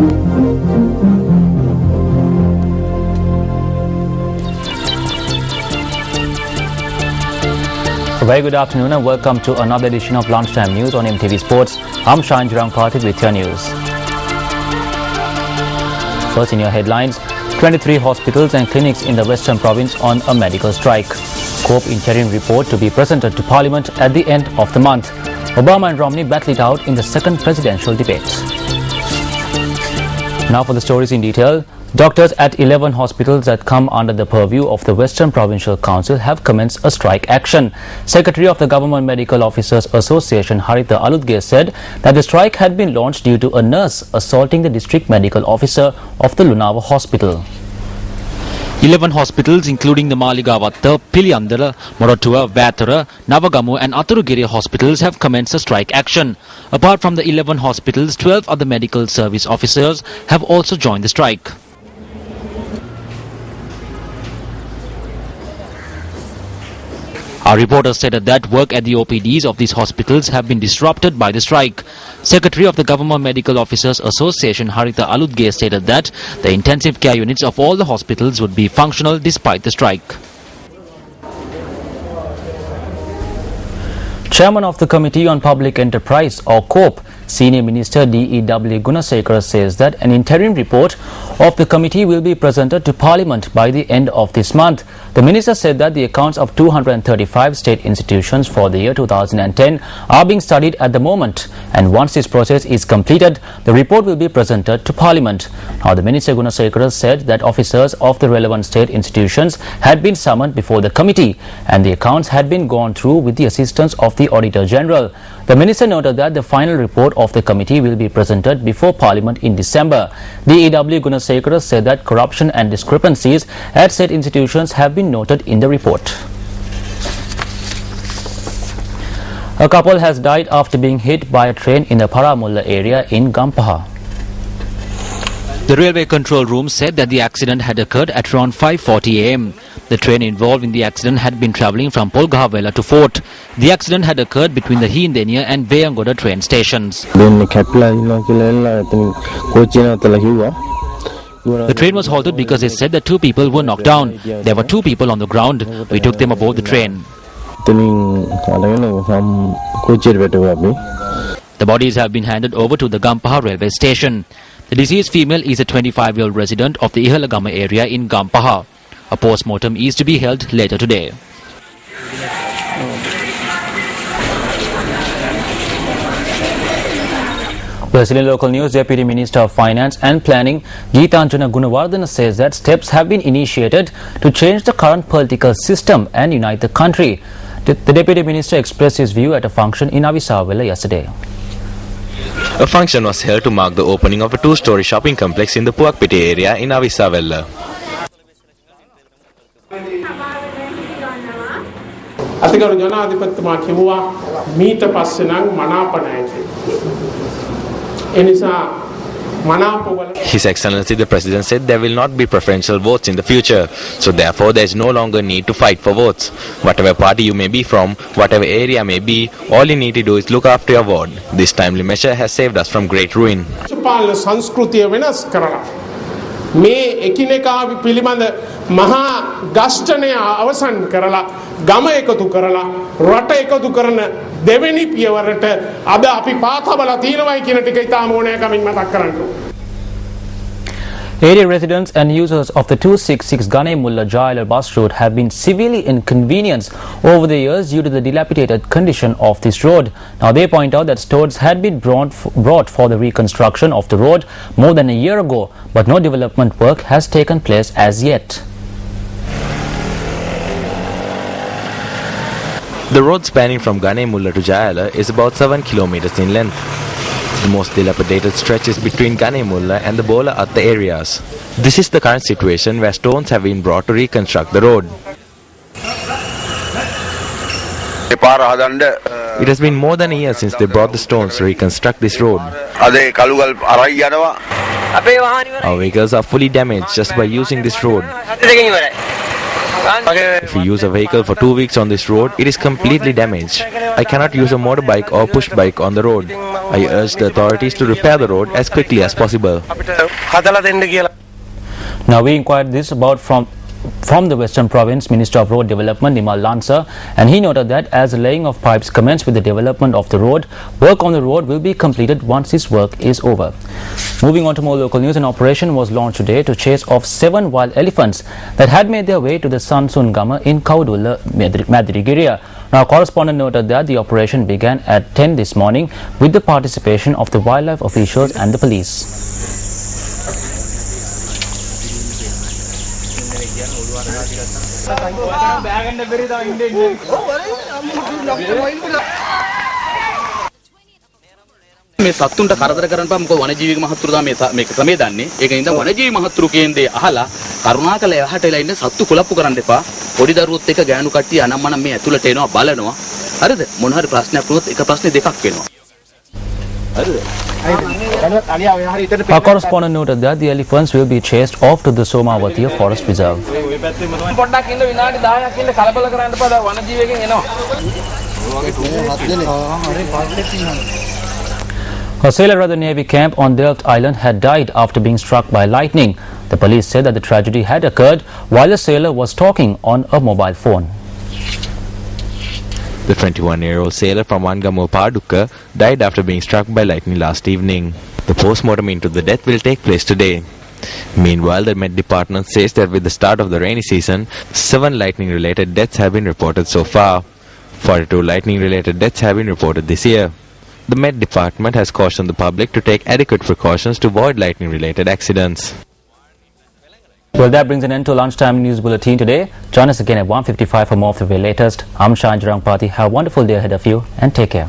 A very good afternoon and welcome to another edition of Lunchtime News on MTV Sports. I'm Shahin Jurangparthi with your news. First in your headlines, 23 hospitals and clinics in the Western Province on a medical strike. COPE interim report to be presented to Parliament at the end of the month. Obama and Romney battle it out in the second presidential debate. Now for the stories in detail. Doctors at 11 hospitals that come under the purview of the Western Provincial Council have commenced a strike action. Secretary of the Government Medical Officers Association Haritha Aludge said that the strike had been launched due to a nurse assaulting the district medical officer of the Lunava hospital. 11 hospitals including the Maligavatta, Piliyandala, Moratuwa, Vathara, Navagamu and Aturugiri hospitals have commenced a strike action. Apart from the 11 hospitals, 12 other medical service officers have also joined the strike. Our reporter stated that work at the OPDs of these hospitals have been disrupted by the strike. Secretary of the Government Medical Officers Association Haritha Aludge stated that the intensive care units of all the hospitals would be functional despite the strike. Chairman of the Committee on Public Enterprise or COPE, Senior Minister D.E.W. Gunasekara says that an interim report of the committee will be presented to Parliament by the end of this month. The minister said that the accounts of 235 state institutions for the year 2010 are being studied at the moment, and once this process is completed, the report will be presented to Parliament. Now, the Minister Gunasekara said that officers of the relevant state institutions had been summoned before the committee and the accounts had been gone through with the assistance of the Auditor General. The minister noted that the final report of the committee will be presented before Parliament in December. D.E.W. Gunasekara said that corruption and discrepancies at state institutions have been noted in the report. A couple has died after being hit by a train in the Paramulla area in Gampaha. The railway control room said that the accident had occurred at around 5:40 am. The train involved in the accident had been travelling from Polgahavela to Fort. The accident had occurred between the Hindenia and Veyangoda train stations. The train was halted because it said that 2 people were knocked down. There were 2 people on the ground. We took them aboard the train. The bodies have been handed over to the Gampaha railway station. The deceased female is a 25-year-old resident of the Ihalagama area in Gampaha. A post-mortem is to be held later today. In local news, Deputy Minister of Finance and Planning Geethanjana Gunawardena says that steps have been initiated to change the current political system and unite the country. The Deputy Minister expressed his view at a function in Avisawala yesterday. A function was held to mark the opening of a 2-story shopping complex in the Puakpete area in Avisawala. His Excellency the President said there will not be preferential votes in the future, so therefore there is no longer need to fight for votes. Whatever party you may be from, whatever area may be, all you need to do is look after your ward. This timely measure has saved us from great ruin. මේ එකිනෙකා පිළිබඳ මහා ගෂ්ඨනය අවසන් කරලා ගම එකතු කරලා රට එකතු කරන දෙවෙනි පියවරට අද අපි පාතබලා තියෙනවයි කියන ටික ඉතාම ඕනෑකමින් මතක් කරන්න. Area residents and users of the 266 Gane Mulla Jailer bus route have been severely inconvenienced over the years due to the dilapidated condition of this road. Now they point out that stones had been brought for the reconstruction of the road more than a year ago, but no development work has taken place as yet. The road spanning from Gane Mulla to Jayala is about 7 kilometers in length. The most dilapidated stretch is between Gane Mulla and the Bola Atta areas. This is the current situation where stones have been brought to reconstruct the road. It has been more than a year since they brought the stones to reconstruct this road. Our vehicles are fully damaged just by using this road. If you use a vehicle for 2 weeks on this road, it is completely damaged. I cannot use a motorbike or push bike on the road. I urge the authorities to repair the road as quickly as possible. Now we inquired this about from the Western Province Minister of Road Development Nimal Lancer, and he noted that as the laying of pipes commenced with the development of the road, work on the road will be completed once this work is over. Moving on to more local news, an operation was launched today to chase off 7 wild elephants that had made their way to the Sansun Gama in Kaudulla, Madrigiria. Now, correspondent noted that the operation began at 10 this morning with the participation of the wildlife officials and the police. මේ සත්තුන්ට කරදර කරන්න බෑ මොකද වනජීවි මහතුරු තමයි මේ ක්‍රමයේ දන්නේ ඒක නිසා වනජීවි මහතුරු කියන්නේ අහලා කරුණාකරලා එහාට එලා ඉන්න සත්තු කුලප්පු කරන්න එපා පොඩි දරුවොත් එක ගෑනු කට්ටිය අනම්මනම් මේ ඇතුළට එනවා බලනවා හරිද මොන හරි ප්‍රශ්නයක් වුණොත් එක ප්‍රශ්නේ දෙකක් වෙනවා හරිද. Our correspondent noted that the elephants will be chased off to the Somawathiya Forest Reserve. A sailor at the Navy camp on Delft Island had died after being struck by lightning. The police said that the tragedy had occurred while the sailor was talking on a mobile phone. The 21-year-old sailor from Wangamo Paduka died after being struck by lightning last evening. The post-mortem into the death will take place today. Meanwhile, the Met Department says that with the start of the rainy season, 7 lightning-related deaths have been reported so far. 42 lightning-related deaths have been reported this year. The Met Department has cautioned the public to take adequate precautions to avoid lightning-related accidents. Well, that brings an end to Lunchtime News Bulletin today. Join us again at 1:55 for more of the very latest. I'm Shanjarang Pati. Have a wonderful day ahead of you and take care.